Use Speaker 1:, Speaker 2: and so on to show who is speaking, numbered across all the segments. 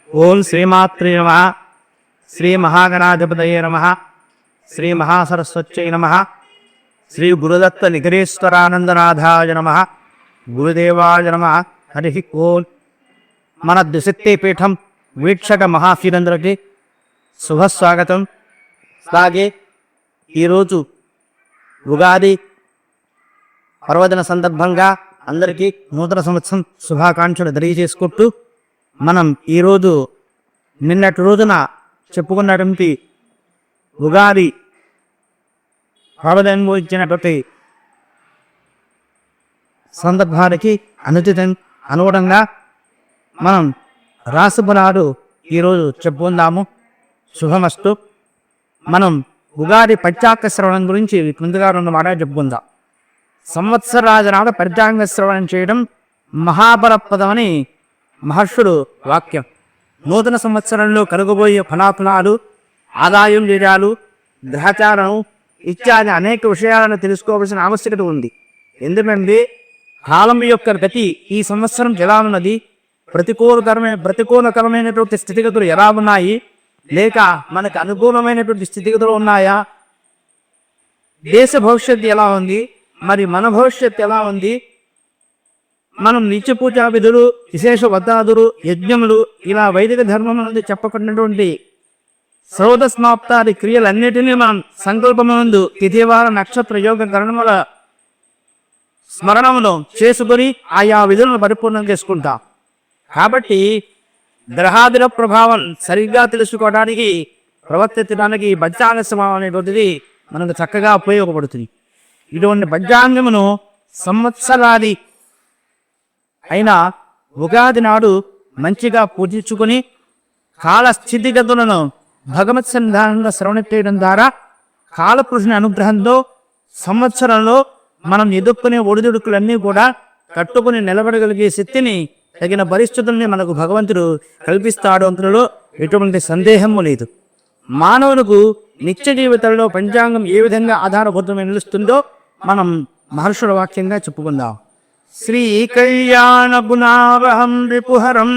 Speaker 1: ఓం శ్రీమాత్రే నమః. శ్రీ మహాగణాధిపతయే నమః. శ్రీ మహాసరస్వత్యై నమః. శ్రీ గురుదత్త నిగరేశ్వరానందనాథాయ నమః. గురుదేవాయ నమః. హరి ఓం. మన ద్విశక్తి పీఠం వీక్షక మహాశీలందరికీ శుభస్వాగతం. అలాగే ఈరోజు ఉగాది పర్వదిన సందర్భంగా అందరికీ నూతన సంవత్సరం శుభాకాంక్షలు తెలియజేసుకుంటూ మనం ఈరోజు నిన్నటి రోజున చెప్పుకున్నటువంటి ఉగాది పర్వదినమైనటువంటి సందర్భానికి అనుగుణంగా మనం రాశిఫలాలు ఈరోజు చెప్పుకుందాము. శుభమస్తు. మనం ఉగాది పంచాంగ శ్రవణం గురించి ముందుగా 2 మాటలు చెప్పుకుందాం. సంవత్సరాజనాడు పంచాంగ శ్రవణం చేయడం మహాబలప్రదమని మహర్షుడు వాక్యం. నూతన సంవత్సరంలో కలుగబోయే ఫలాఫలాలు, ఆదాయం వ్యయాలు, గ్రహచారం ఇత్యాది అనేక విషయాలను తెలుసుకోవాల్సిన ఆవశ్యకత ఉంది. ఎందుకంటే కాలం యొక్క గతి ఈ సంవత్సరం ఎలా ఉన్నది, ప్రతికూలకరమైనటువంటి స్థితిగతులు ఎలా ఉన్నాయి, లేక మనకు అనుకూలమైనటువంటి స్థితిగతులు ఉన్నాయా, దేశ భవిష్యత్తు ఎలా ఉంది, మరి మన భవిష్యత్తు ఎలా ఉంది, మనం నిత్య పూజా విధులు, విశేష వద్దాదులు, యజ్ఞములు ఇలా వైదిక ధర్మం నుండి చెప్పకున్నటువంటి శ్రోత సమాప్తాది క్రియలన్నిటినీ మనం సంకల్పమందు తిథివార నక్షత్ర యోగ గణముల స్మరణములో చేసుకుని ఆయా విధులను పరిపూర్ణం చేసుకుంటాం. కాబట్టి గ్రహాదుల ప్రభావం సరిగ్గా తెలుసుకోవడానికి, ప్రవర్తించడానికి పంచాంగ శ్రవణం అనేటువంటిది మనకు చక్కగా ఉపయోగపడుతుంది. ఇటువంటి పంచాంగమును సంవత్సరాది అయిన ఉగాది నాడు మంచిగా పూజించుకుని కాల స్థితిగతులను భగవత్ సన్నిధానంలో శ్రవణం చేయడం ద్వారా కాలపురుషుని అనుగ్రహంతో సంవత్సరంలో మనం ఎదుర్కొనే ఒడిదుడుకులన్నీ కూడా కట్టుకుని నిలబడగలిగే శక్తిని, తగిన పరిస్థితుల్ని మనకు భగవంతుడు కల్పిస్తాడు. అందులో ఎటువంటి సందేహము లేదు. మానవులకు నిత్య జీవితంలో పంచాంగం ఏ విధంగా ఆధారభూతమై నిలుస్తుందో మనం మహర్షుల వాక్యంగా చెప్పుకుందాం. శ్రీ కళ్యాణ గుణావహం రిపుహరం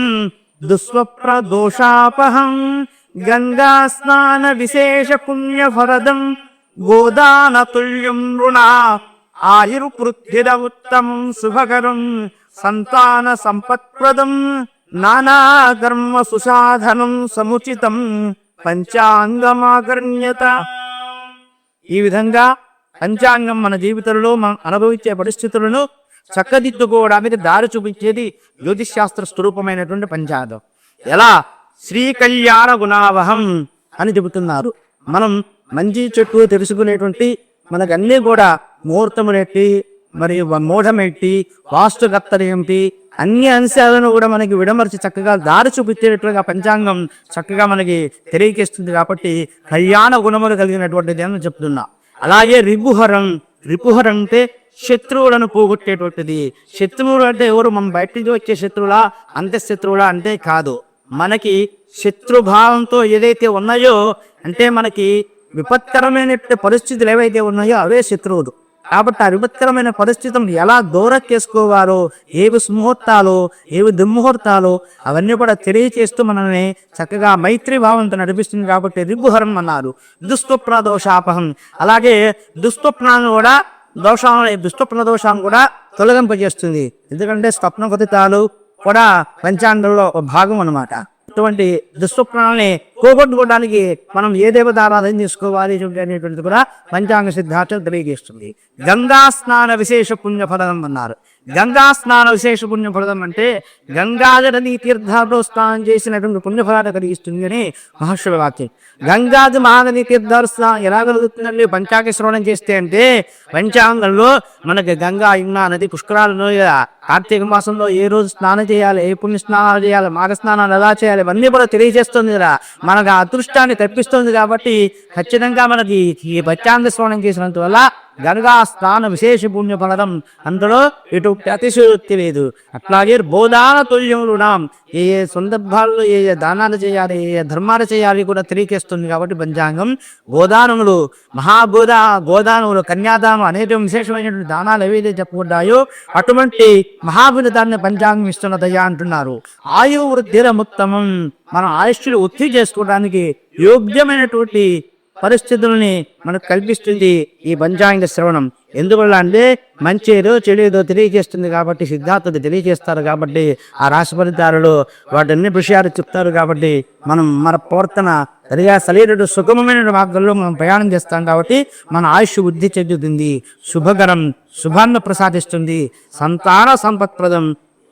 Speaker 1: దుస్వప్ర దోషాపహం గంగా స్నాన విశేష పుణ్యఫలదం గోదాన తుల్యం రుణా ఆయుర్వృద్ధిద ఉత్తమం శుభకరం సంతాన సంపత్ప్రదం నానా కర్మ సుసాధనం సముచితం పంచాంగమాకర్ణ్యత. ఈ విధంగా పంచాంగం మన జీవితంలో మనం అనుభవించే పరిస్థితులను చక్కదిద్దుకోవడానికి దారి చూపించేది జ్యోతిష్ శాస్త్ర స్వరూపమైనటువంటి పంచాంగం. ఎలా శ్రీ కళ్యాణ గుణావహం అని చెబుతున్నారు. మనం మంచి చెట్టు తెలుసుకునేటువంటి మనకన్నీ కూడా ముహూర్తములెట్టి, మరియు మూఢమెట్టి, వాస్తుకర్తలు ఏమిటి, అన్ని అంశాలను కూడా మనకి విడమర్చి చక్కగా దారి చూపించేటట్లుగా పంచాంగం చక్కగా మనకి తెలియజేస్తుంది. కాబట్టి కళ్యాణ గుణములు కలిగినటువంటిది అని చెప్తున్నా. అలాగే రిపుహరం అంటే శత్రువులను పోగొట్టేటువంటిది. శత్రువులు అంటే ఎవరు? మనం బయట నుంచి వచ్చే శత్రువులా, అంతఃశత్రువులా అంటే కాదు. మనకి శత్రుభావంతో ఏదైతే ఉన్నాయో, అంటే మనకి విపత్కరమైన పరిస్థితులు ఏవైతే ఉన్నాయో అవే శత్రువులు. కాబట్టి ఆ విపత్కరమైన పరిస్థితులను ఎలా దూరం చేసుకోవాలో, ఏవి సుముహూర్తాలు, ఏవి దుర్ముహూర్తాలు, అవన్నీ కూడా తెలియచేస్తూ మనల్ని చక్కగా మైత్రి భావంతో నడిపిస్తుంది. కాబట్టి రిపుహరం అన్నారు. దుస్వప్న దోషాపహం. అలాగే దుస్వప్నాన్ని కూడా దుస్వప్న దోషాన్ని కూడా తొలగింపజేస్తుంది. ఎందుకంటే స్వప్న ఫలితాలు కూడా పంచాంగంలో ఒక భాగం అన్నమాట. అటువంటి దుస్వప్నాలని పోగొట్టుకోవడానికి మనం ఏ దేవత ఆరాధన చేసుకోవాలి అనేటువంటిది కూడా పంచాంగ సిద్ధాంతం తెలియజేస్తుంది. గంగా స్నాన విశేష పుణ్యఫలం అన్నారు. గంగా స్నాన విశేష పుణ్యఫలం అంటే గంగాజనది తీర్థాల్లో స్నానం చేసినటువంటి పుణ్యఫలాన్ని కలిగిస్తుంది అని మహర్షుల వాక్యం. గంగాది మహానది తీర్థాలు స్నానం ఎలా కలుగుతుందండి పంచాంగ శ్రవణం చేస్తే అంటే, పంచాంగంలో మనకి గంగా, యమునా నది పుష్కరాలను కార్తీక మాసంలో ఏ రోజు స్నానం చేయాలి, ఏ పుణ్య స్నానాలు చేయాలి, మాఘ స్నానాలు ఎలా చేయాలి, ఇవన్నీ కూడా తెలియజేస్తుంది కదా. మనకు ఆ అదృష్టాన్ని తెప్పిస్తుంది. కాబట్టి ఖచ్చితంగా మనకి ఈ పంచాంగ శ్రవణం చేసినంత వల్ల గంగా స్నాన విశేష పుణ్య ఫలదం, అందులో ఇటు అతిశయోక్తి లేదు. అట్లాగే బోధాన తుల్యములున్నాం, ఏ ఏ సందర్భాల్లో ఏ ఏ దానాలు చేయాలి, ఏ ఏ ధర్మాలు చేయాలి కూడా తెలియకేస్తుంది. కాబట్టి పంచాంగం గోదానములు, గోదానములు, కన్యాదానం అనేక విశేషమైనటువంటి దానాలు ఏవైతే చెప్పుకుంటాయో అటువంటి మహాభిరతాన్ని పంచాంగం ఇస్తున్నదయ్యా అంటున్నారు. ఆయువు వృద్ధిర ముత్తమం, మనం ఆయుష్ను వృద్ధి చేసుకోవడానికి యోగ్యమైనటువంటి పరిస్థితులని మనకు కల్పిస్తుంది ఈ పంచాంగ శ్రవణం. ఎందువల్ల అంటే మంచి ఏదో చెడు ఏదో తెలియజేస్తుంది కాబట్టి, సిద్ధార్థులు తెలియజేస్తారు కాబట్టి, ఆ రాశి ఫలితాలలో వాటిని విషయాలు చెప్తారు కాబట్టి మనం మన ప్రవర్తన సరిగా సరైన సుగమమైన మార్గంలో మనం ప్రయాణం చేస్తాం. కాబట్టి మన ఆయుష్ వృద్ధి చెందుతుంది, శుభకరం, శుభాన్ని ప్రసాదిస్తుంది, సంతాన సంపత్ప్రదం,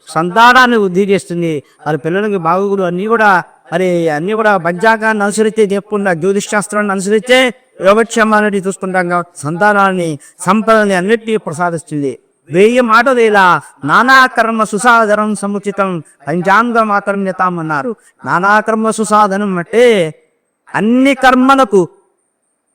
Speaker 1: సంతానాన్ని వృద్ధి చేస్తుంది. వారి పిల్లలకి బాగుగులు అన్నీ కూడా పంచాంగాన్ని అనుసరిస్తే చెప్పుకున్న జ్యోతిష్ శాస్త్రాన్ని అనుసరిస్తే యోగక్షేమాన్ని చూసుకుంటాం కాబట్టి సంతానాన్ని, సంపదని అన్నిటినీ ప్రసాదిస్తుంది. 1000 మాటలేలా నానాకర్మ సుసాధనం సముచితం పంచాంగ మాత్రం అన్నారు. నానాకర్మ సుసాధనం అంటే అన్ని కర్మలకు,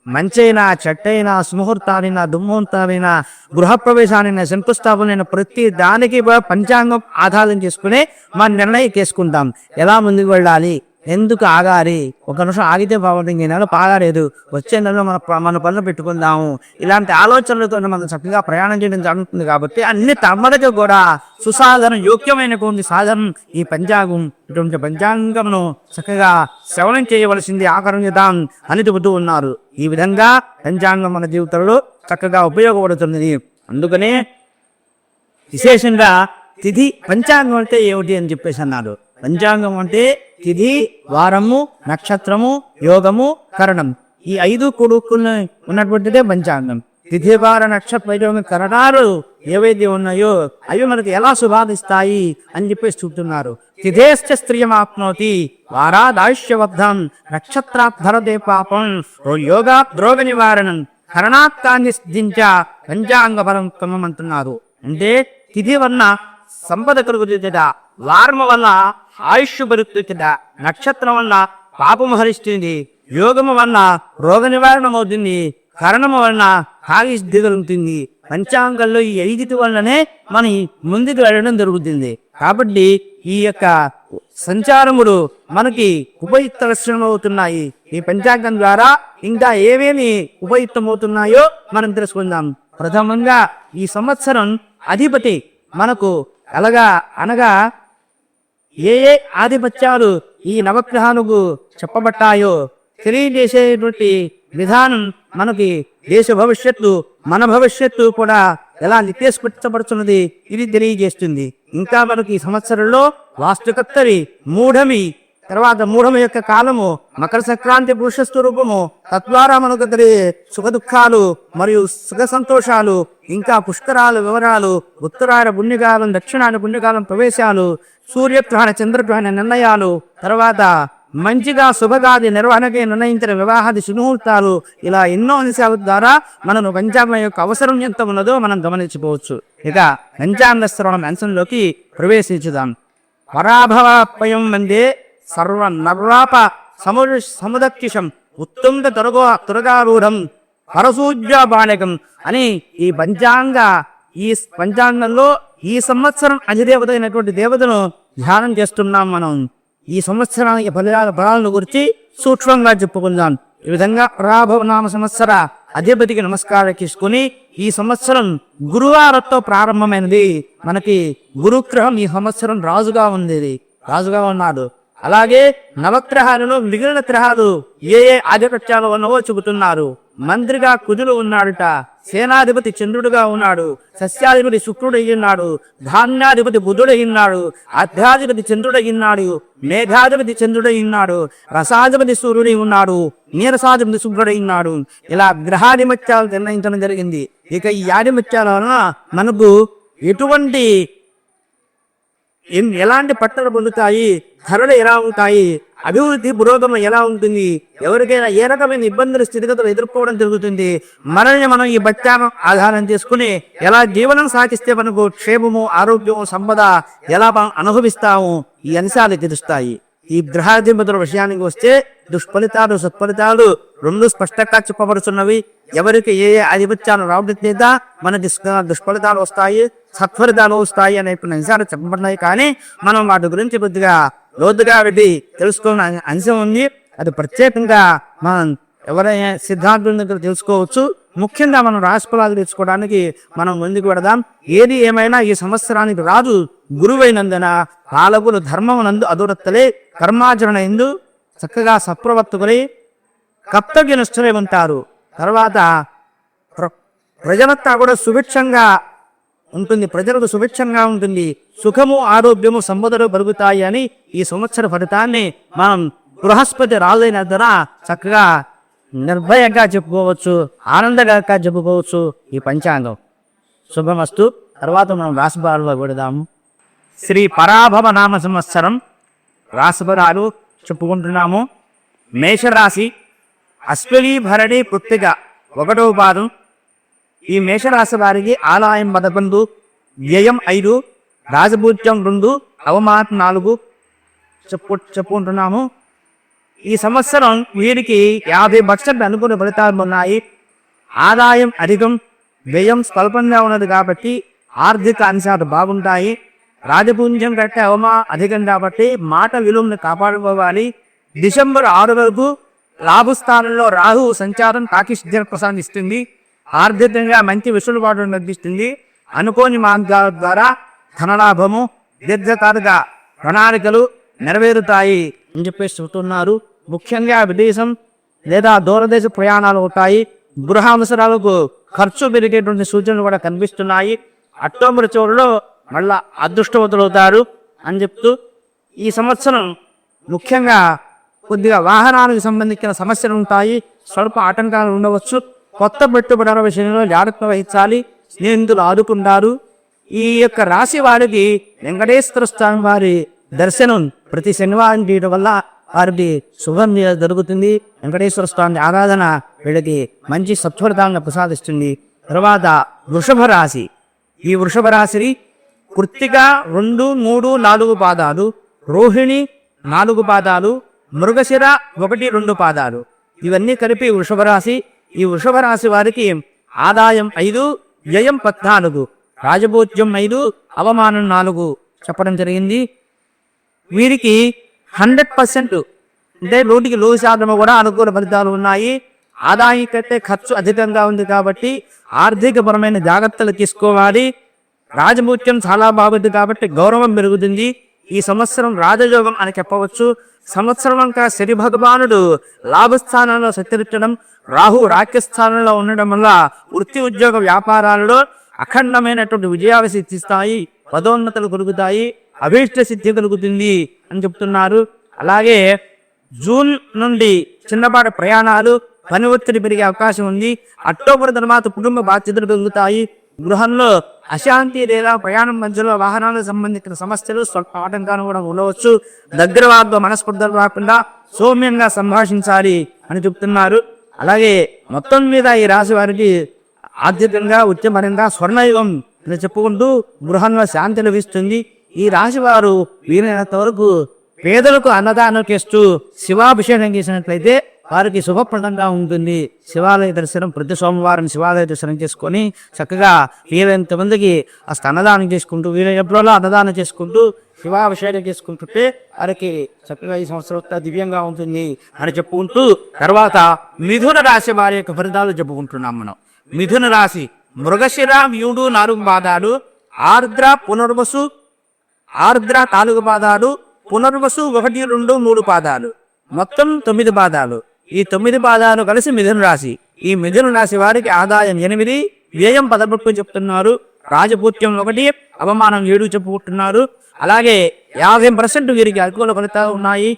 Speaker 1: మంచైనా చెట్టైనా, సుముహూర్తాలైనా, దుర్ముహూర్తాలైనా, గృహప్రవేశాలైనా, శంకుస్థాపనైనా ప్రతి దానికి పంచాంగం ఆధారం చేసుకుని మనం నిర్ణయం చేసుకుంటాం. ఎలా ముందుకు వెళ్ళాలి, ఎందుకు ఆగాలి, ఒక నిమిషం ఆగితే బాగుంటుంది, ఈ నెల బాగాలేదు, వచ్చే నెలలో మన పనులు పెట్టుకుందాము, ఇలాంటి ఆలోచనలతో మనం చక్కగా ప్రయాణం చేయడం జరుగుతుంది. కాబట్టి అన్ని తమ్మలకు కూడా సుసాధనం, యోగ్యమైనటువంటి సాధనం ఈ పంచాంగం. ఇటువంటి పంచాంగమును చక్కగా శ్రవణం చేయవలసింది ఆకరణ్యతాం అని చెబుతూ ఉన్నారు. ఈ విధంగా పంచాంగం మన జీవితంలో చక్కగా ఉపయోగపడుతున్నది. అందుకనే విశేషంగా తిథి పంచాంగం అంటే ఏమిటి అని చెప్పేసి అన్నారు. పంచాంగం అంటే తిథి, వారము, నక్షత్రము, యోగము, కరణం, ఈ 5 కొడుకులు ఉన్నటువంటిదే పంచాంగం. తిథి, వార, నక్షత్ర, యోగం, కరణాలు ఏవైతే ఉన్నాయో అవి మనకు ఎలా శుభాదిస్తాయి అని చెప్పేసి చూపుతున్నారు. తిథేశ్చ స్త్రియమాప్నోతి వారాదాయుష్యవర్ధం నక్షత్రాద్ధరదే పాపం యోగాత్ ద్రోగ నివారణం కరణాత్కాన్ని సిద్ధించ పంచాంగ పరం అంటున్నారు. అంటే తిథి వలన సంపద కలుగుతుందట, వారము వల్ల ఆయుష్ పెరుగుతుందట, నక్షత్రం వల్ల పాపము హరిస్తుంది, యోగము వల్ల రోగ నివారణ అవుతుంది, కరణము వలన కాగిష్టి కలుగుతుంది. పంచాంగంలో ఈ 5 వల్లనే మన ముందుకు వెళ్ళడం జరుగుతుంది. కాబట్టి ఈ యొక్క సంచారములు మనకి ఉపయుక్తమవుతున్నాయి. ఈ పంచాంగం ద్వారా ఇంకా ఏమేమి ఉపయుక్తమవుతున్నాయో మనం తెలుసుకుందాం. ప్రథమంగా ఈ సంవత్సరం అధిపతి మనకు అనగా ఏ ఏ ఆధిపత్యాలు ఈ నవగ్రహాలకు చెప్పబట్టాయో తెలియజేసేటువంటి విధానం మనకి దేశ భవిష్యత్తు, మన భవిష్యత్తు కూడా ఎలా నిర్దేశపరచబడుతున్నది ఇది తెలియజేస్తుంది. ఇంకా మనకి ఈ సంవత్సరంలో వాస్తుకత్తరి, మూఢమి, తర్వాత మూఢమి యొక్క కాలము, మకర సంక్రాంతి పురుష స్వరూపము, తద్వారా మనకు సుఖ దుఃఖాలు మరియు సుఖ సంతోషాలు, ఇంకా పుష్కరాలు వివరాలు, ఉత్తరాయణ పుణ్యకాలం, దక్షిణాయన పుణ్యకాలం ప్రవేశాలు, సూర్యగ్రహణ చంద్రగ్రహణ నిర్ణయాలు, తర్వాత మంచిగా శుభగాది నిర్వహణకి నిర్ణయించిన వివాహాది సుముహూర్తాలు, ఇలా ఎన్నో అంశాల ద్వారా మనను పంచాంగం యొక్క అవసరం ఎంత ఉన్నదో మనం గమనించుకోవచ్చు. ఇక పంచాంగ శ్రవణం అంశంలోకి ప్రవేశించుదాం. పరాభవపయం వందే సర్వ నర్వాప సముదక్షిషం ఉత్తుంగ తురగారూఢం పరసూజ్య బాణకం అని ఈ పంచాంగంలో ఈ సంవత్సరం అధిదేవత అయినటువంటి దేవతను ధ్యానం చేస్తున్నాం. మనం ఈ సంవత్సరానికి ఫలాలను గురించి సూక్ష్మంగా చెప్పుకుందాం. ఈ విధంగా పరాభవ నామ సంవత్సర అధిపతికి నమస్కారం తీసుకుని, ఈ సంవత్సరం గురువారంతో ప్రారంభమైనది. మనకి గురుగ్రహం ఈ సంవత్సరం రాజుగా ఉన్నాడు. అలాగే నవగ్రహాలలో మిగిలిన గ్రహాలు ఏ ఏ ఆధిపత్యాలు ఉన్నవో చెబుతున్నారు. మంత్రిగా కుజుడు ఉన్నాడుట, సేనాధిపతి చంద్రుడుగా ఉన్నాడు, సస్యాధిపతి శుక్రుడయ్యున్నాడు, ధాన్యాధిపతి బుధుడయ్యున్నాడు, అధ్యాధిపతి చంద్రుడయ్యున్నాడు, మేఘాధిపతి చంద్రుడయ్యున్నాడు, రసాధిపతి సూర్యుడై ఉన్నాడు, నీరసాధిపతి శుక్రుడయ్యున్నాడు. ఇలా గ్రహాధిపత్యాలు నిర్ణయించడం జరిగింది. ఇక ఈ ఆధిపత్యాల వలన మనకు ఎలాంటి పట్టణాలు పొందుతాయి, ధరలు ఎలా ఉంటాయి, అభివృద్ధి పురోగమనం ఎలా ఉంటుంది, ఎవరికైనా ఏ రకమైన ఇబ్బందులు స్థితిగతులు ఎదుర్కోవడం జరుగుతుంది, మనల్ని మనం ఈ బత్యానం ఆధారం చేసుకుని ఎలా జీవనం సాగిస్తే మనకు క్షేమము, ఆరోగ్యము, సంపద ఎలా అనుభవిస్తాము, ఈ అంశాలు తెలుస్తాయి. ఈ గ్రహాధిపతుల విషయానికి వస్తే దుష్ఫలితాలు సత్ఫలితాలు రెండు స్పష్టంగా చెప్పబడుతున్నవి. ఎవరికి ఏ ఆధిపత్యాలు రావడం చేత మనకి దుష్ఫలితాలు వస్తాయి, సత్ఫలితాలు వస్తాయి అనే అంశాలు చెప్పబడినాయి. కానీ మనం వాటి గురించి కొద్దిగా లోతుగా వెళ్ళి తెలుసుకున్న అంశం ఉంది. అది ప్రత్యేకంగా మనం ఎవరైనా సిద్ధాంతుల దగ్గర తెలుసుకోవచ్చు. ముఖ్యంగా మనం రాశిఫలాలు తెలుసుకోవడానికి మనం ముందుకు పెడదాం. ఏది ఏమైనా ఈ సంవత్సరానికి రాజు గురువైనందున పాలకులు ధర్మమునందు అదురత్తలే కర్మాచరణ ఎందు చక్కగా సత్ప్రవర్తకులై కర్తవ్యనిష్ఠులై ఉంటారు. తర్వాత ప్రజలంతా కూడా సుభిక్షంగా ఉంటుంది, ప్రజలకు సుభిక్షంగా ఉంటుంది, సుఖము ఆరోగ్యము సంపదలు కలుగుతాయి అని ఈ సంవత్సర ఫలితాన్ని మనం బృహస్పతి రాజైనందున చక్కగా నిర్భయంగా చెప్పుకోవచ్చు, ఆనందకరంగా చెప్పుకోవచ్చు. ఈ పంచాంగం శుభమస్తు. తర్వాత మనం రాశిఫలాల్లో పెడదాము. శ్రీ పరాభవ నామ సంవత్సరం రాశిఫలాలు చెప్పుకుంటున్నాము. మేషరాశి అశ్విని భరణి కృత్తిక 1వ పాదం. ఈ మేషరాశి వారికి ఆదాయం 11, వ్యయం 5, రాజపూజ్యం 2, అవమానం 4 చెప్పుకుంటున్నాము. ఈ సంవత్సరం వీరికి 50% అనుకున్న ఫలితాలు ఉన్నాయి. ఆదాయం అధికం, వ్యయం స్వల్పంగా ఉన్నది కాబట్టి ఆర్థిక అంశాలు బాగుంటాయి. రాజపూజ్యం కంటే అధికం కాబట్టి మాట విలువను కాపాడుకోవాలి. డిసెంబర్ 6 వరకు లాభస్థానంలో రాహు సంచారం తాకిసిద్ధిని ప్రసాదిస్తుంది. ఆర్థికంగా మంచి వెసులుబాటు లభిస్తుంది. అనుకోని మార్గాల ద్వారా ధనలాభము, దీర్ఘకాలిక ప్రణాళికలు నెరవేరుతాయి అని చెప్పేసి చెబుతున్నారు. ముఖ్యంగా విదేశం లేదా దూరదేశ ప్రయాణాలు అవుతాయి. గృహ అవసరాలకు ఖర్చు పెరిగేటువంటి సూచనలు కూడా కనిపిస్తున్నాయి. అక్టోబర్ చివరిలో మళ్ళా అదృష్టవంతులవుతారు అని చెప్తూ ఈ సంవత్సరం ముఖ్యంగా కొద్దిగా వాహనాలకు సంబంధించిన సమస్యలు ఉంటాయి, స్వల్ప ఆటంకాలు ఉండవచ్చు. కొత్త పెట్టుబడుల విషయంలో జాగ్రత్త వహించాలి. స్నేహితులు ఆదుకుంటారు. ఈ యొక్క రాశి వారికి వెంకటేశ్వర స్వామి వారి దర్శనం ప్రతి శనివారం చేయడం వల్ల వారికి శుభం జరుగుతుంది. వెంకటేశ్వర స్వామి ఆరాధన వీళ్ళకి మంచి సత్ఫలితాలను ప్రసాదిస్తుంది. తర్వాత వృషభ రాశి. ఈ వృషభ రాశిని కృత్తిక 2, 3, 4 పాదాలు, రోహిణి 4 పాదాలు, మృగశిర 1, 2 పాదాలు, ఇవన్నీ కలిపి వృషభ రాశి. ఈ వృషభ రాశి వారికి ఆదాయం 5, వ్యయం 14, రాజపూజ్యం 5, అవమానం 4 చెప్పడం జరిగింది. వీరికి 100% అంటే 100% కూడా అనుకూల ఫలితాలు ఉన్నాయి. ఆదాయం కంటే ఖర్చు అధికంగా ఉంది కాబట్టి ఆర్థికపరమైన జాగ్రత్తలు తీసుకోవాలి. రాజపూజ్యం చాలా బాగుంది కాబట్టి గౌరవం పెరుగుతుంది. ఈ సంవత్సరం రాజయోగం అని చెప్పవచ్చు. సంవత్సరం అంతా శని భగవానుడు లాభస్థానంలో సంచరించడం, రాహు రాజ్యస్థానంలో ఉండడం వల్ల వృత్తి ఉద్యోగ వ్యాపారాలలో అఖండమైనటువంటి విజయాలు సిద్ధిస్తాయి, పదోన్నతులు కలుగుతాయి, అభీష్ట సిద్ధి కలుగుతుంది అని చెప్తున్నారు. అలాగే జూన్ నుండి చిన్నపాటి ప్రయాణాలు, పని ఒత్తిడి పెరిగే అవకాశం ఉంది. అక్టోబర్ తర్వాత కుటుంబ బాధ్యతలు పెరుగుతాయి. గృహంలో అశాంతి లేదా ప్రయాణం మధ్యలో వాహనాలకు సంబంధించిన సమస్యలు స్వల్ప ఆటంకాలు కూడా ఉండవచ్చు. దగ్గర వారితో మనస్పర్ధలు రాకుండా సౌమ్యంగా సంభాషించాలి అని చెప్తున్నారు. అలాగే మొత్తం మీద ఈ రాశి వారికి ఆర్థికంగా ఉద్యమరంగా స్వర్ణయుగం అని చెప్పుకుంటూ గృహంలో శాంతి లభిస్తుంది. ఈ రాశి వారు వీలైనంత వరకు పేదలకు అన్నదానం చేస్తూ శివాభిషేకం చేసినట్లయితే వారికి శుభప్రదంగా ఉంటుంది. శివాలయ దర్శనం ప్రతి సోమవారం శివాలయ దర్శనం చేసుకొని చక్కగా వీలైనంత మందికి అన్నదానం చేసుకుంటూ వీలైనప్పుడల్లా అన్నదానం చేసుకుంటూ శివాభిషేకం చేసుకుంటుంటే వారికి చక్కగా ఈ సంవత్సరం దివ్యంగా ఉంటుంది అని చెప్పుకుంటూ తర్వాత మిథున రాశి వారి యొక్క ఫలితాలు చెప్పుకుంటున్నాం మనం. మిథున రాశి మృగశిర 3, 4 పాదాలు, ఆర్ద్ర పునర్వసు 4 పాదాలు, పునర్వసు 1, 2, 3 పాదాలు, మొత్తం 9 పాదాలు. ఈ 9 పాదాలు కలిసి మిథున రాశి. ఈ మిథున రాశి వారికి ఆదాయం 8, వ్యయం 11 చెప్తున్నారు. రాజపూజ్యం 1, అవమానం 7 చెప్పుకుంటున్నారు. అలాగే 50% వీరికి అనుకూల ఫలితాలు ఉన్నాయి.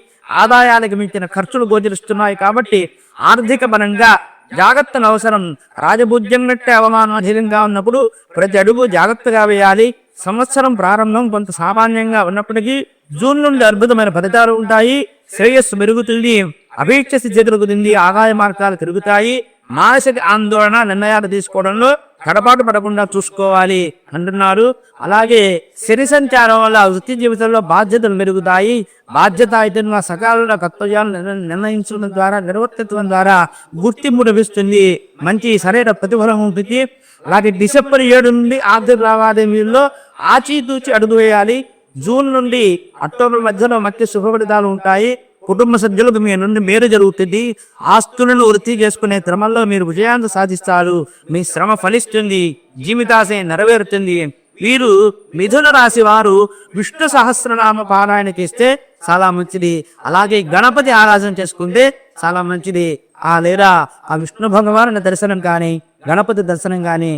Speaker 1: ఆదాయానికి మించిన ఖర్చులు గోచరిస్తున్నాయి కాబట్టి ఆర్థిక పరంగా జాగ్రత్తలు అవసరం. రాజపూజ్యం కంటే అవమానం అధికంగా ఉన్నప్పుడు ప్రతి అడుగు జాగ్రత్తగా వేయాలి. సంవత్సరం ప్రారంభం కొంత సామాన్యంగా ఉన్నప్పటికీ జూన్ నుండి అద్భుతమైన ఫలితాలు ఉంటాయి. శ్రేయస్సు పెరుగుతుంది, అభీక్ష సిద్ధి కలుగుతుంది, ఆదాయ మార్గాలు పెరుగుతాయి. మానసిక ఆందోళన నిర్ణయాలు తీసుకోవడంలో కడపాటు పడకుండా చూసుకోవాలి అంటున్నారు. అలాగే శని సంచారం వల్ల వృత్తి జీవితంలో బాధ్యతలు మెరుగుతాయి. బాధ్యతాయుతంగా సకాలంలో కర్తవ్యాలను నిర్ణయించడం ద్వారా నిర్వర్తించడం ద్వారా గుర్తింపు లభిస్తుంది. మంచి సరైన ప్రతిఫలం ఉంటుంది. అలాగే డిసెంబర్ 7 నుండి ఆర్థిక లావాదేవీల్లో ఆచితూచి అడుగు వేయాలి. జూన్ నుండి అక్టోబర్ మధ్యలో మంచి శుభ ఫలితాలు ఉంటాయి. కుటుంబ సభ్యులకు మీ నుండి మేలు జరుగుతుంది. ఆస్తులను వృద్ధి చేసుకునే క్రమంలో మీరు విజయాన్ని సాధిస్తారు. మీ శ్రమ ఫలిస్తుంది. జీవితాశయం నెరవేరుతుంది. వీరు మిథున రాశి వారు విష్ణు సహస్రనామ పారాయణ చేస్తే చాలా మంచిది. అలాగే గణపతి ఆరాధన చేసుకుంటే చాలా మంచిది. లేదా ఆ విష్ణు భగవాను దర్శనం కానీ గణపతి దర్శనం కానీ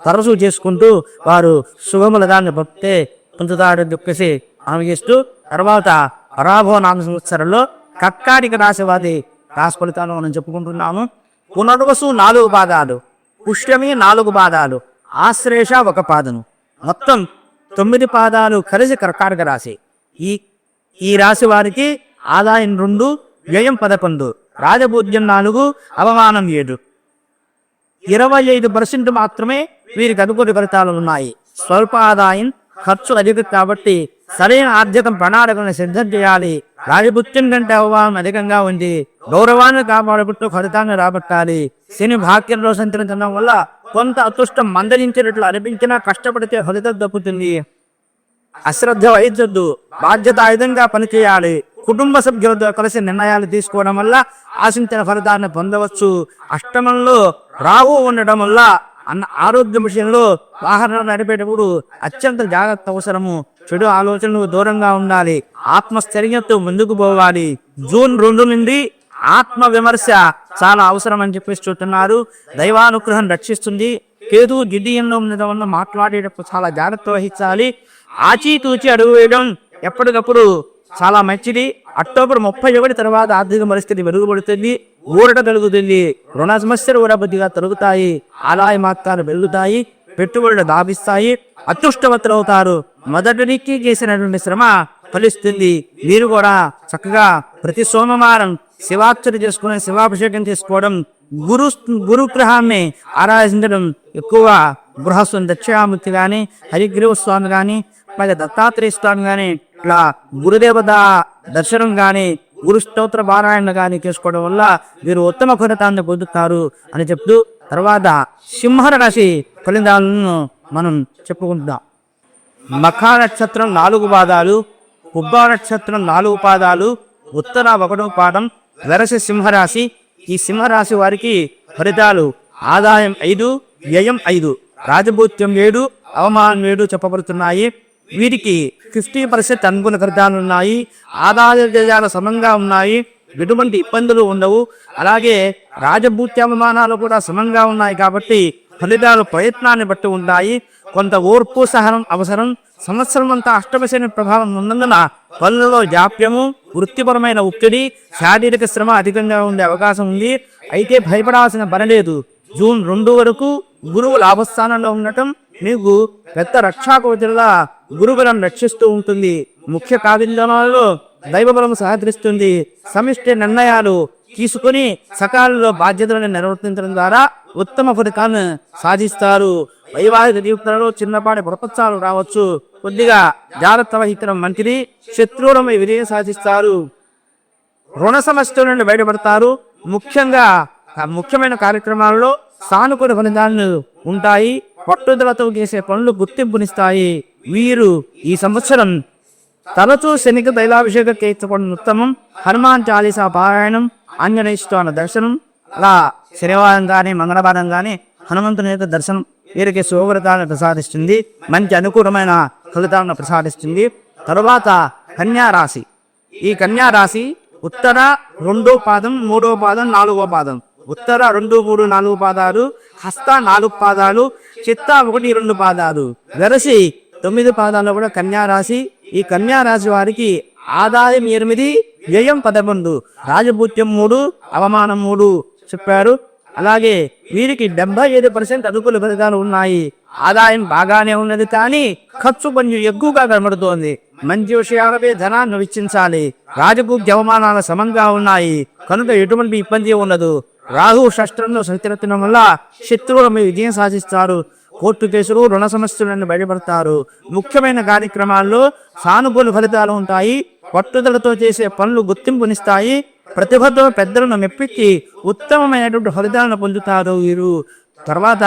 Speaker 1: తరచూ చేసుకుంటూ వారు శుభములదాన్ని పొందితే పొందుతాడని చెప్పేసి ఆమెగిస్తూ తర్వాత పరాభవ నామ సంవత్సరంలో కర్కాటక రాశి వారి రాశి ఫలితాలు మనం చెప్పుకుంటున్నాము. పునర్వసు 4 పాదాలు, పుష్యమి 4 పాదాలు, ఆశ్లేష 1 పాదము, మొత్తం 9 పాదాలు కలిసి కర్కాటక రాశి. ఈ రాశి వారికి ఆదాయం 2, వ్యయం 11, రాజపూజ్యం 4, అవమానం 7. 25% మాత్రమే వీరికి అనుకూల ఫలితాలు ఉన్నాయి. స్వల్ప ఆదాయం, ఖర్చు అధికం కాబట్టి సరైన ఆర్థిక ప్రణాళికను సిద్ధం చేయాలి. రాజపుత్యం కంటే అవమానం అధికంగా ఉంది. గౌరవాన్ని కాపాడుకుంటూ ఫలితాన్ని రాబట్టాలి. శని భాగ్యంలో సంచరించడం వల్ల కొంత అదృష్టం మందలించినట్లు అనిపించినా కష్టపడితే ఫలితం దక్కుతుంది. అశ్రద్ధ వహించొద్దు. బాధ్యతాయుతంగా పనిచేయాలి. కుటుంబ సభ్యులతో కలిసి నిర్ణయాలు తీసుకోవడం వల్ల ఆశించిన ఫలితాన్ని పొందవచ్చు. అష్టమంలో రాహు ఉండడం వల్ల ఆరోగ్య విషయంలో వాహనాలు నడిపేటప్పుడు అత్యంత జాగ్రత్త అవసరము. చెడు ఆలోచనలకు దూరంగా ఉండాలి. ఆత్మస్థైర్యంతో ముందుకు పోవాలి. జూన్ 2 నుండి ఆత్మ విమర్శ చాలా అవసరం అని చెప్పేసి చూస్తున్నారు. దైవానుగ్రహం రక్షిస్తుంది. కేతు గిడ్డియంలో ఉండడం వల్ల మాట్లాడేటప్పుడు చాలా జాగ్రత్త వహించాలి. ఆచితూచి అడుగు వేయడం ఎప్పటికప్పుడు చాలా మంచిది. అక్టోబర్ 31 తర్వాత ఆర్థిక పరిస్థితి మెరుగుపడుతుంది. ఊరట కలుగుతుంది. రుణ సమస్యలు కూడా కొద్దిగా తొలగుతాయి. ఆదాయ మార్గాలు పెరుగుతాయి. పెట్టుబడులు దాపిస్తాయి. అదృష్టవంతులు అవుతారు. మొదటికి చేసినటువంటి శ్రమ ఫలిస్తుంది. మీరు కూడా చక్కగా ప్రతి సోమవారం శివార్చన చేసుకుని శివాభిషేకం చేసుకోవడం, గురుగ్రహాన్ని ఆరాధించడం ఎక్కువ. బృహస్పతి దక్షిణామూర్తి కానీ, హరిగ్రీవ స్వామి కానీ, అలాగే దత్తాత్రేయ స్వామి కానీ, ఇట్లా గురుదేవత దర్శనం కానీ, గురు స్తోత్ర పారాయణ కానీ చేసుకోవడం వల్ల వీరు ఉత్తమ ఫలితాన్ని పొందుతారు అని చెప్తూ తర్వాత సింహ రాశి ఫలితాలను మనం చెప్పుకుంటాం. మఖా నక్షత్రం 4 పాదాలు, పుబ్బా నక్షత్రం 4 పాదాలు, ఉత్తర 1వ పాదం, వెరసి సింహరాశి. ఈ సింహరాశి వారికి ఫలితాలు ఆదాయం 5, వ్యయం 5, రాజభూత్యం 7, అవమానం 7 చెప్పబడుతున్నాయి. వీరికి 50% అనుకూల ఫలితాలు ఉన్నాయి. ఆదాయ వ్యయాలు సమంగా ఉన్నాయి. ఎటువంటి ఇబ్బందులు ఉండవు. అలాగే రాజభూత్య అవమానాలు కూడా సమంగా ఉన్నాయి కాబట్టి ఫలితాలు ప్రయత్నాన్ని బట్టి ఉంటాయి. కొంత ఓర్పు సహనం అవసరం. సంవత్సరం అంతా అష్టమశని ప్రభావం ఉన్నందున పనులలో జాప్యము, వృత్తిపరమైన ఒత్తిడి, శారీరక శ్రమ అధికంగా ఉండే అవకాశం ఉంది. అయితే భయపడాల్సిన పని లేదు. జూన్ 2 వరకు గురువు లాభస్థానంలో ఉండటం మీకు పెద్ద రక్షాకవచంలా గురుబలం రక్షిస్తూ ఉంటుంది. ముఖ్య కార్యక్రమాలలో దైవబలం సహకరిస్తుంది. సమిష్టి నిర్ణయాలు తీసుకుని సకాలంలో బాధ్యతలను నిర్వర్తించడం ద్వారా ఉత్తమ ఫలితాలను సాధిస్తారు. వైవాహిక జీవితంలో చిన్నపాటి ప్రపంచాలు రావచ్చు. కొద్దిగా జాగ్రత్త వహించడం మంచిది. శత్రువులపై విజయం సాధిస్తారు. రుణ సమస్యల నుండి బయటపడతారు. ముఖ్యమైన కార్యక్రమాల్లో సానుకూల ఫలితాలు ఉంటాయి. పట్టుదలతో చేసే పనులు గుర్తింపునిస్తాయి. వీరు ఈ సంవత్సరం తరచూ శనికి తైలాభిషేకం చేయించుకోవడం ఉత్తమం. హనుమాన్ చాలీసా పారాయణం, ఆంజనేయ స్వామి దర్శనం, అలా శనివారం కానీ మంగళవారం కానీ హనుమంతుని యొక్క దర్శనం వీరికి శుభఫలితాలను ప్రసాదిస్తుంది. మంచి అనుకూలమైన ఫలితాలను ప్రసాదిస్తుంది. తరువాత కన్యారాశి. ఈ కన్యారాశి ఉత్తర 2వ పాదం, 3వ పాదం, 4వ పాదం. ఉత్తర 2, 3, 4 పాదాలు, హస్త 4 పాదాలు, చిత్త 1, 2 పాదాలు, వెరసి 9 పాదాల్లో కూడా కన్యారాశి. ఈ కన్యారాశి వారికి ఆదాయం 8, వ్యయం 11, రాజభూత్యం 3, అవమానం 3 చెప్పారు. అలాగే వీరికి 75% అనుకూల ఫలితాలు ఉన్నాయి. ఆదాయం బాగానే ఉన్నది కానీ ఖర్చు కొంచెం ఎక్కువగా కనబడుతోంది. మంచి విషయాలపై ధనాన్ని వెచ్చించాలి. రాజభూత్య అవమానాలు సమంగా ఉన్నాయి కనుక ఎటువంటి ఇబ్బంది ఉండదు. రాహు షష్ఠంలో సంచరించడం వల్ల శత్రువుల మీద విజయం సాధిస్తారు. కోర్టు కేసులు, రుణ సమస్యలను బయటపడతారు. ముఖ్యమైన కార్యక్రమాల్లో సానుకూల ఫలితాలు ఉంటాయి. పట్టుదలతో చేసే పనులు గుర్తింపునిస్తాయి. ప్రతిభతో పెద్దలను మెప్పించి ఉత్తమమైనటువంటి ఫలితాలను పొందుతారు వీరు. తర్వాత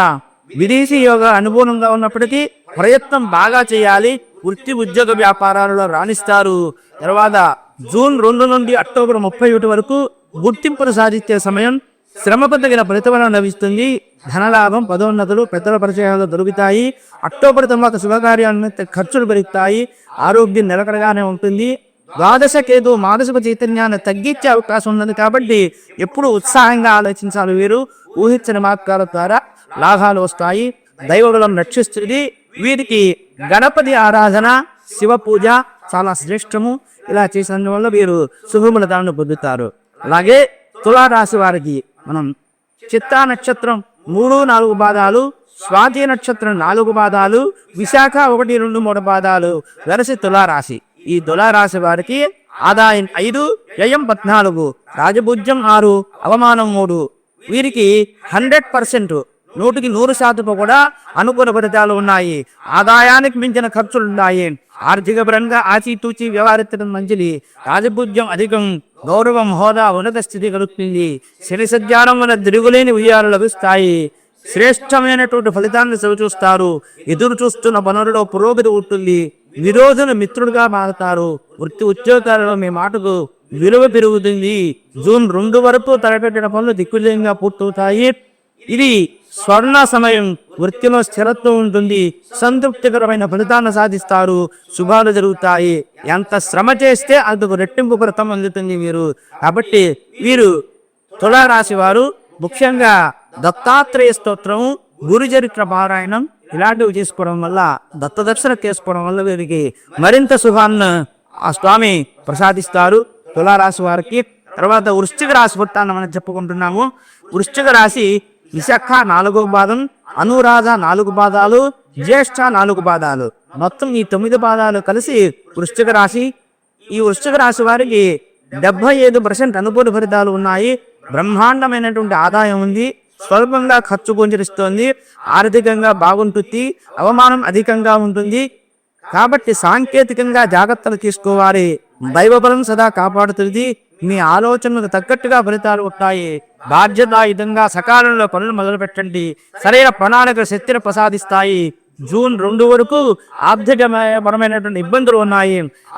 Speaker 1: విదేశీ యోగా అనుకూలంగా ఉన్నప్పటికీ ప్రయత్నం బాగా చేయాలి. వృత్తి ఉద్యోగ వ్యాపారాలలో రాణిస్తారు. తర్వాత జూన్ 2 నుండి అక్టోబర్ 31 వరకు గుర్తింపును సాధించే సమయం. శ్రమకు తగిన ప్రతిఫలం లభిస్తుంది. ధనలాభం, పదోన్నతులు, పెద్దల పరిచయాలు దొరుకుతాయి. అక్టోబర్ తర్వాత శుభకార్యాలను ఖర్చులు పెరుగుతాయి. ఆరోగ్యం నిలకడగానే ఉంటుంది. ద్వాదశ కేతు మానసిక చైతన్యాన్ని తగ్గించే అవకాశం ఉన్నది కాబట్టి ఎప్పుడు ఉత్సాహంగా ఆలోచించాలి. వీరు ఊహించని మార్గాల ద్వారా లాభాలు వస్తాయి. దైవబలం రక్షిస్తుంది. వీరికి గణపతి ఆరాధన, శివ పూజ చాలా శ్రేష్టము. ఇలా చేసినందువల్ల వీరు శుభములను పొందుతారు. అలాగే తులారాశి వారికి మనం చిత్తా నక్షత్రం 3-4 పాదాలు, స్వాతి నక్షత్రం 4 పాదాలు, విశాఖ 1, 2, 3 పాదాలు వెరసి తులారాశి. ఈ తులారాశి వారికి ఆదాయం 5, వ్యయం 14, రాజభుజ్యం 6, అవమానం 3. వీరికి 100%, 100% కూడా అనుకూల ఫలితాలు ఉన్నాయి. ఆదాయానికి మించిన ఖర్చులు ఉన్నాయి. ఆర్థిక పరంగా ఆచితూచి వ్యవహరించడం మంచిది. రాజభుజ్యం అధికం, గౌరవం, హోదా, ఉన్నత స్థితి కలుగుతుంది. శని సంచారం వల్ల తిరుగులేని విజయాలు లభిస్తాయి. శ్రేష్టమైనటువంటి ఫలితాన్ని చవిచూస్తారు. ఎదురు చూస్తున్న పనులలో పురోగతి ఉంటుంది. విరోధులు మిత్రుడుగా మారుతారు. వృత్తి ఉద్యోగాలలో మీ మాటకు విలువ పెరుగుతుంది. జూన్ 2 వరకు తలపెట్టిన పనులు దిగ్విజయంగా పూర్తవుతాయి. ఇది స్వర్ణ సమయం. వృత్తిలో స్థిరత్వం ఉంటుంది. సంతృప్తికరమైన ఫలితాన్ని సాధిస్తారు. శుభాలు జరుగుతాయి. ఎంత శ్రమ చేస్తే అందుకు రెట్టింపు ఫలితం అందుతుంది వీరు. కాబట్టి వీరు తులారాశి వారు ముఖ్యంగా దత్తాత్రేయ స్తోత్రం, గురుచరిత్ర పారాయణం ఇలాంటివి చేసుకోవడం వల్ల, దత్తదర్శన చేసుకోవడం వల్ల వీరికి మరింత శుభాన్ని ఆ స్వామి ప్రసాదిస్తారు. తులారాశి వారికి తర్వాత వృశ్చిక రాశి వృత్తాన్ని మనం చెప్పుకుంటున్నాము. వృశ్చిక రాశి విశాఖ 4వ పాదం, అనురాధ 4 పాదాలు, జ్యేష్ఠ 4 పాదాలు, మొత్తం ఈ 9 పాదాలు కలిసి వృశ్చిక రాశి. ఈ వృశ్చిక రాశి వారికి 75% అనుకూల ఫలితాలు ఉన్నాయి. బ్రహ్మాండమైనటువంటి ఆదాయం ఉంది. స్వల్పంగా ఖర్చు గోచరిస్తోంది. ఆర్థికంగా బాగుంటుంది. అవమానం అధికంగా ఉంటుంది. కాబట్టి సాంకేతికంగా జాగ్రత్తలు తీసుకోవాలి. దైవబలం సదా కాపాడుతుంది. మీ ఆలోచనలకు తగ్గట్టుగా ఫలితాలు ఉంటాయి. బాధ్యతాయుతంగా సకాలంలో పనులు మొదలు పెట్టండి. సరైన ప్రణాళిక శక్తిని ప్రసాదిస్తాయి. జూన్ 2 వరకు ఆర్థికపరమైనటువంటి ఇబ్బందులు ఉన్నాయి.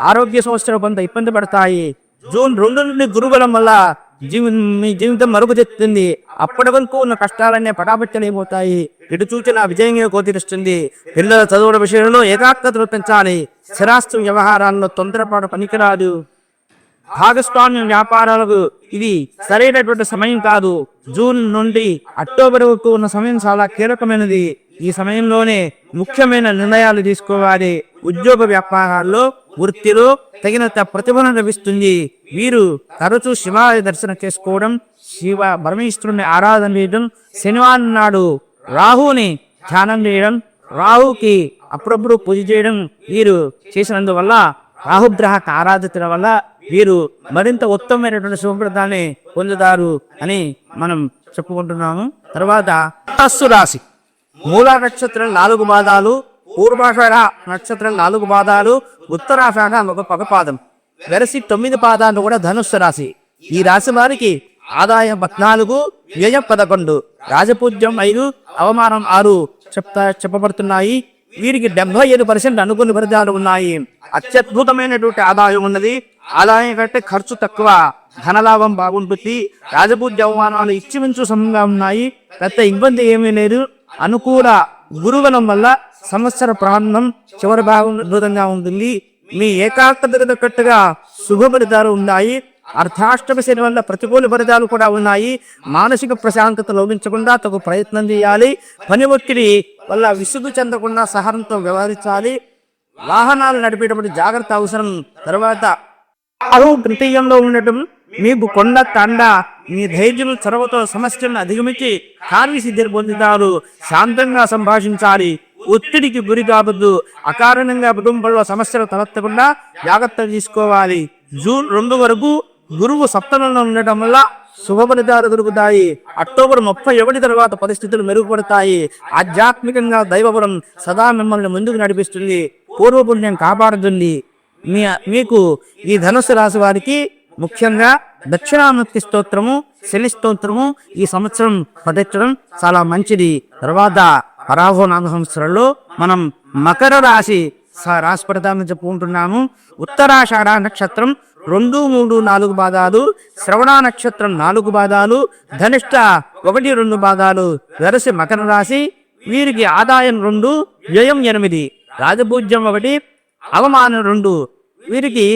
Speaker 1: ఆరోగ్య సమస్యలు కొంత ఇబ్బంది పడతాయి. జూన్ 2 నుండి గురుబలం వల్ల మీ జీవితం మరుగు చెప్తుంది. అప్పటి వరకు ఉన్న కష్టాలన్నీ పటాపట్టలైపోతాయి. ఎటు చూచినా విజయంగా గోచరిస్తుంది. పిల్లల చదువుల విషయంలో ఏకాగ్రతను పెంచాలి. స్థిరాస్తి వ్యవహారాల్లో తొందరపాటు పనికిరాదు. భాగస్వామ్య వ్యాపారాలకు ఇది సరైనటువంటి సమయం కాదు. జూన్ నుండి అక్టోబర్ వరకు ఉన్న సమయం చాలా కీలకమైనది. ఈ సమయంలోనే ముఖ్యమైన నిర్ణయాలు తీసుకోవాలి. ఉద్యోగ వ్యాపారాల్లో, వృత్తిలో తగినంత ప్రతిఫలం లభిస్తుంది. వీరు తరచూ శివాలయ దర్శనం చేసుకోవడం, శివ పరమేశ్వరుని ఆరాధన చేయడం, శనివారం నాడు రాహుని ధ్యానం చేయడం, రాహుకి అప్పుడప్పుడు పూజ చేయడం వీరు చేసినందువల్ల, రాహుగ్రహ ఆరాధించడం వల్ల వీరు మరింత ఉత్తమమైనటువంటి శుభప్రదాన్ని పొందుతారు అని మనం చెప్పుకుంటున్నాము. తర్వాత ధనస్సు రాశి. మూల నక్షత్రం 4 పాదాలు, పూర్వాషాఢ నక్షత్రం 4 పాదాలు, ఉత్తరాషాఢ 1 పాదం వెరసి 9 పాదాలు కూడా ధనుస్సు రాశి. ఈ రాశి వారికి ఆదాయం 14, వ్యయం 11, రాజపూజ్యం 5, అవమానం 6 చెప్పబడుతున్నాయి. వీరికి 75% అనుకూల ఫలితాలు ఉన్నాయి. అత్యద్భుతమైనటువంటి ఆదాయం ఉన్నది. ఆదాయం కంటే ఖర్చు తక్కువ. ధనలాభం బాగుంటుంది. రాజపూజ్య అవమానాలు ఇచ్చిమించు సమంగా ఉన్నాయి. పెద్ద ఇబ్బంది ఏమీ లేదు. అనుకూల గురుబలం వల్ల సంవత్సర ప్రారంభం చివరి భాగం అద్భుతంగా ఉంటుంది. మీ ఏకాగ్రతకు తగ్గట్టుగా శుభ ఫలితాలు ఉన్నాయి. అర్ధాష్టమ శని వల్ల ప్రతికూల ఫలితాలు కూడా ఉన్నాయి. మానసిక ప్రశాంతత లోపించకుండా తగు ప్రయత్నం చేయాలి. పని ఒత్తిడి వల్ల విసుగు చెందకుండా సహనంతో వ్యవహరించాలి. వాహనాలు నడిపేటప్పుడు జాగ్రత్త అవసరం. తర్వాత తృతీయంలో ఉండటం మీకు కొండ తండ. మీ ధైర్యం చొరవతో సమస్యలను అధిగమించి కార్యసిద్ధిని పొందుతారు. శాంతంగా సంభాషించాలి. ఒత్తిడికి గురి కావద్దు. అకారణంగా కుటుంబంలో సమస్యలు తలెత్తకుండా జాగ్రత్తలు తీసుకోవాలి. జూన్ 2 వరకు గురువు సప్తమంలో ఉండటం వల్ల శుభ ఫలితాలు దొరుకుతాయి. అక్టోబర్ 31 తర్వాత పరిస్థితులు మెరుగుపడతాయి. ఆధ్యాత్మికంగా దైవబలం సదా మిమ్మల్ని ముందుకు నడిపిస్తుంది. పూర్వపుణ్యం కాపాడుతుంది. మీకు ఈ ధనుసు రాశి వారికి ముఖ్యంగా దక్షిణామూర్తి స్తోత్రము, శని స్తోత్రము ఈ సంవత్సరం పఠించడం చాలా మంచిది. తర్వాత పరాహోనామ సంవత్సరంలో మనం మకర రాశి పడతామని చెప్పుకుంటున్నాము. ఉత్తరాషాఢ నక్షత్రం 2, 3, 4 పాదాలు, శ్రవణ నక్షత్రం 4 పాదాలు, ధనిష్ట 1, 2 పాదాలు వెరసి మకర రాశి. వీరికి ఆదాయం 2, వ్యయం 8, రాజపూజ్యం 1, అవమానం 2. వీరికి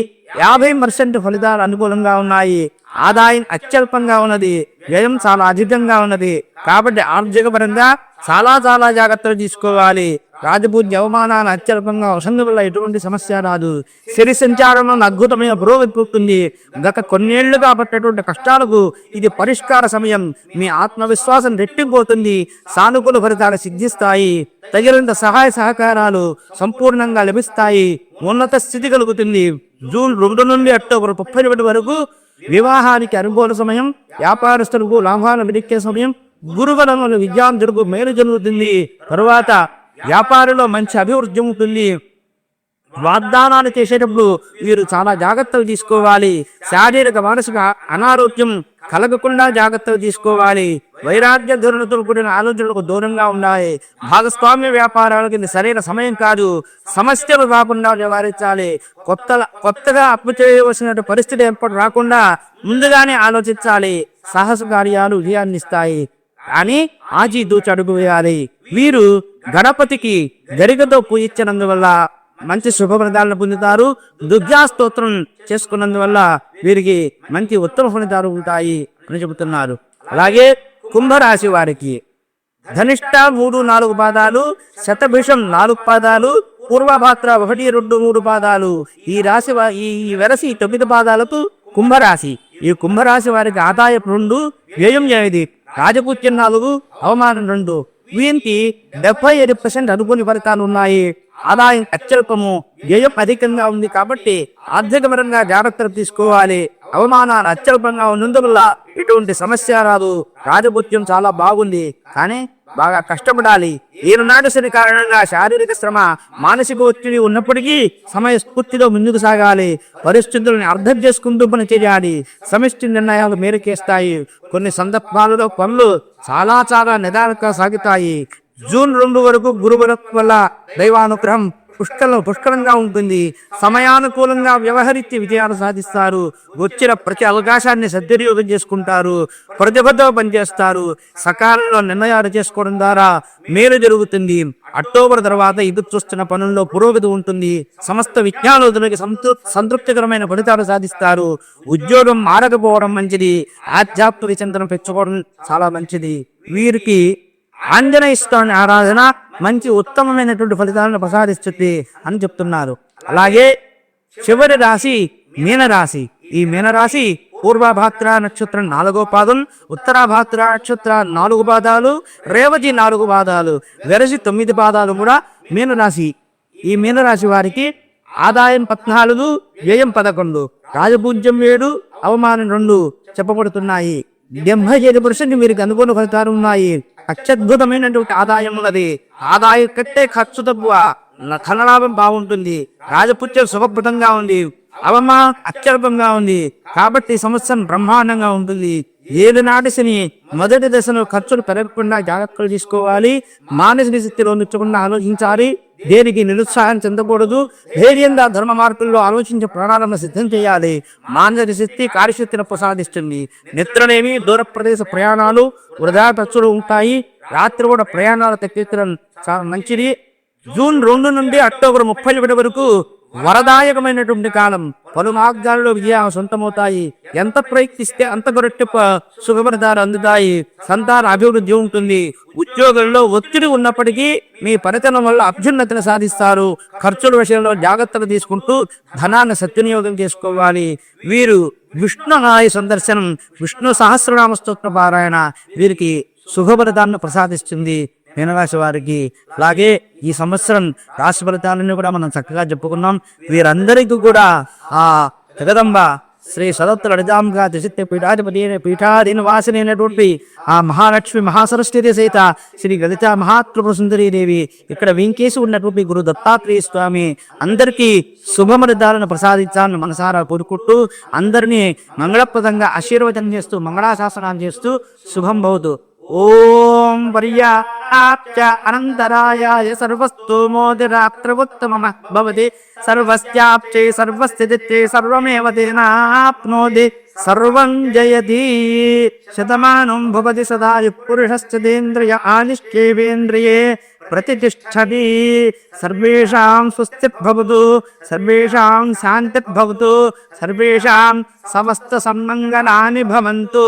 Speaker 1: 50% ఫలితాలు అనుకూలంగా ఉన్నాయి. ఆదాయం అత్యల్పంగా ఉన్నది, వ్యయం చాలా అధికంగా ఉన్నది. కాబట్టి ఆర్థిక పరంగా చాలా జాగ్రత్తలు తీసుకోవాలి. రాజపూజ్య అవమానాలు అత్యల్పంగా వసందు వల్ల ఎటువంటి సమస్య రాదు. శని సంచారంలో అద్భుతమైన పురోగతి పుట్టింది. గత కొన్నేళ్లుగా పట్టేటువంటి కష్టాలకు ఇది పరిష్కార సమయం. మీ ఆత్మవిశ్వాసం రెట్టిపోతుంది. సానుకూల ఫలితాలు సిద్ధిస్తాయి. తగినంత సహాయ సహకారాలు సంపూర్ణంగా లభిస్తాయి. ఉన్నత స్థితి కలుగుతుంది. జూన్ 2 నుండి అక్టోబర్ 31 వరకు వివాహానికి అనుకూల సమయం. వ్యాపారస్తులకు లాభాలు వెలికే సమయం. గురువరంలో విద్యార్థులకు మేలు జరుగుతుంది. తరువాత వ్యాపారంలో మంచి అభివృద్ధి ఉంటుంది. వాగ్దానాలు చేసేటప్పుడు వీరు చాలా జాగ్రత్తలు తీసుకోవాలి. శారీరక మానసిక అనారోగ్యం కలగకుండా జాగ్రత్తలు తీసుకోవాలి. వైరాగ్య ధోరణితో కూడిన ఆలోచనలకు దూరంగా ఉండాలి. భాగస్వామ్య వ్యాపారాలకు ఇది సరైన సమయం కాదు. సమస్యలు రాకుండా నివారించాలి. కొత్తగా అప్పు చేయవలసిన పరిస్థితి ఏర్పాటు రాకుండా ముందుగానే ఆలోచించాలి. సాహస కార్యాలు విజయాన్ని ఇస్తాయి. కానీ ఆచితూచి అడుగు వేయాలి. వీరు గణపతికి గరికతో పూజించినందువల్ల మంచి శుభ ఫలితాలను పొందుతారు. దుర్గా స్తోత్రం చేసుకున్నందువల్ల వీరికి మంచి ఉత్తమ ఫలితాలు ఉంటాయి అని చెబుతున్నారు. అలాగే కుంభరాశి వారికి ధనిష్ట 3, 4 పాదాలు, శతభిషం 4 పాదాలు, పూర్వభాద్ర 1, 2, 3 పాదాలు. ఈ రాశి ఈ వెరసి 9 పాదాలకు కుంభరాశి. ఈ కుంభరాశి వారికి ఆదాయం 2, వ్యయం 8, రాజపూజ్యం 4, అవమానం 2. వీరికి 75% అనుకూల ఫలితాలు ఉన్నాయి. ఆదాయం అత్యల్పము, వ్యయం అధికంగా ఉంది. కాబట్టి ఆర్థికపరంగా జాగ్రత్తలు తీసుకోవాలి. అవమానాలు అత్యల్పంగా ఉన్నందువల్ల ఇటువంటి సమస్య రాదు. రాజపూజ్యం చాలా బాగుంది, కానీ బాగా కష్టపడాలి. ఈనాడు శని కారణంగా శారీరక శ్రమ, మానసిక ఒత్తిడి ఉన్నప్పటికీ సమయస్ఫూర్తిలో ముందుకు సాగాలి. పరిస్థితులను అర్థం చేసుకుంటూ పని చేయాలి. సమిష్టి నిర్ణయాలు మేరకేస్తాయి. కొన్ని సందర్భాలలో పనులు చాలా నిదానంగా సాగుతాయి. జూన్ 2 వరకు గురుబలం వల్ల దైవానుగ్రహం పుష్కలంగా ఉంటుంది. సమయానుకూలంగా వ్యవహరించి విజయాలు సాధిస్తారు. వచ్చిన ప్రతి అవకాశాన్ని సద్వినియోగం చేసుకుంటారు. ప్రతిభతో పనిచేస్తారు. సకాలంలో నిర్ణయాలు చేసుకోవడం ద్వారా మేలు జరుగుతుంది. అక్టోబర్ తర్వాత ఎదురు చూస్తున్న పనుల్లో పురోగతి ఉంటుంది. సమస్త విజ్ఞానులకు సంతృప్తికరమైన ఫలితాలు సాధిస్తారు. ఉద్యోగం మారకపోవడం మంచిది. ఆధ్యాత్మిక చింతన పెంచుకోవడం చాలా మంచిది. వీరికి ఆంజనేయ స్వామి ఆరాధన మంచి ఉత్తమమైనటువంటి ఫలితాలను ప్రసాదిస్తుంది అని చెప్తున్నారు. అలాగే చివరి రాశి మీనరాశి. ఈ మీనరాశి పూర్వభాద్ర నక్షత్రం 4వ పాదం, ఉత్తరాభాద్ర నక్షత్రం 4 పాదాలు, రేవతి 4 పాదాలు, వెరసి 9 పాదాలు కూడా మీనరాశి. ఈ మీనరాశి వారికి ఆదాయం 14, వ్యయం 11, రాజపూజ్యం 7, అవమానం 2 చెప్పబడుతున్నాయి. 75% వీరికి అనుకూల ఫలితాలు ఉన్నాయి. అత్యద్భుతమైనటువంటి ఆదాయం ఉన్నది. ఆదాయం కట్టే ఖర్చు తక్కువ, ధనలాభం బాగుంటుంది. రాజపూజ్యం శుభప్రదంగా ఉంది. అవమానం అత్యల్పంగా ఉంది. కాబట్టి సంవత్సరం బ్రహ్మాండంగా ఉంటుంది. ఏలినాటి శని మొదటి దశలో ఖర్చులు పెరగకుండా జాగ్రత్తలు తీసుకోవాలి. మానసిక స్థితిలో నిచ్చకుండా ఆలోచించాలి. దేనికి నిరుత్సాహం చెందకూడదు. ధైర్యంగా ధర్మ మార్పుల్లో ఆలోచించే ప్రణాళికను సిద్ధం చేయాలి. మానసిక శక్తి కార్యశక్తిని ప్రసాదిస్తుంది. నిద్రలేమి, దూర ప్రదేశ ప్రయాణాలు, వృధా ఖర్చులు ఉంటాయి. రాత్రి కూడా ప్రయాణాలు తగ్గించడం చాలా మంచిది. జూన్ 2 నుండి అక్టోబర్ 31 వరకు వరదాయకమైనటువంటి కాలం. పలు మార్గాల్లో విజయాలు సొంతమవుతాయి. ఎంత ప్రయత్నిస్తే అంత గొరటి సుఖపరితాలు అందుతాయి. సంతాన అభివృద్ధి ఉంటుంది. ఉద్యోగంలో ఒత్తిడి ఉన్నప్పటికీ మీ పనితనం వల్ల అభ్యున్నతిని సాధిస్తారు. ఖర్చుల విషయంలో జాగ్రత్తలు తీసుకుంటూ ధనాన్ని సద్వినియోగం చేసుకోవాలి. వీరు విష్ణు ఆలయ సందర్శనం, విష్ణు సహస్రనామ స్తోత్ర పారాయణ వీరికి శుభఫలితాలను ప్రసాదిస్తుంది మీనరాశి వారికి. అలాగే ఈ సంవత్సరం రాశి ఫలితాలను కూడా మనం చక్కగా చెప్పుకున్నాం. వీరందరికీ కూడా ఆ జగదంబ శ్రీ సదత్త లలితాంబికా త్రిశక్తి పీఠాధిపతి పీఠాధీన వాసిని అయినటువంటి ఆ మహాలక్ష్మి మహాసరస్వతి సహిత శ్రీ లలిత మహాత్రిపుర సుందరీ దేవి ఇక్కడ వెంకేసి ఉన్నటువంటి గురు దత్తాత్రేయ స్వామి అందరికీ శుభమరిదాలను ప్రసాదించాలని మనసారా కోరుకుంటూ అందరినీ మంగళప్రదంగా ఆశీర్వచనం చేస్తూ మంగళాశాసనాలు చేస్తూ శుభం భవతు. ఓం వర్యాప్చ అనంతరాయాయ సర్వస్తు మోదిరాత్రవుత్తమః భవతి సర్వస్యాప్చే సర్వస్థితిచ్చే సర్వమేవ తేనాప్నోతి సర్వం జయతి. శతమానం భవతి సదాయుః పురుషశ్చేంద్రియ ఆనిష్కేవేంద్రియే ప్రతిష్ఠతి. సర్వేషాం స్వస్తిర్భవతు, సర్వేషాం శాంతిర్భవతు, సర్వేషాం సమస్త సన్మంగళాని భవంతు.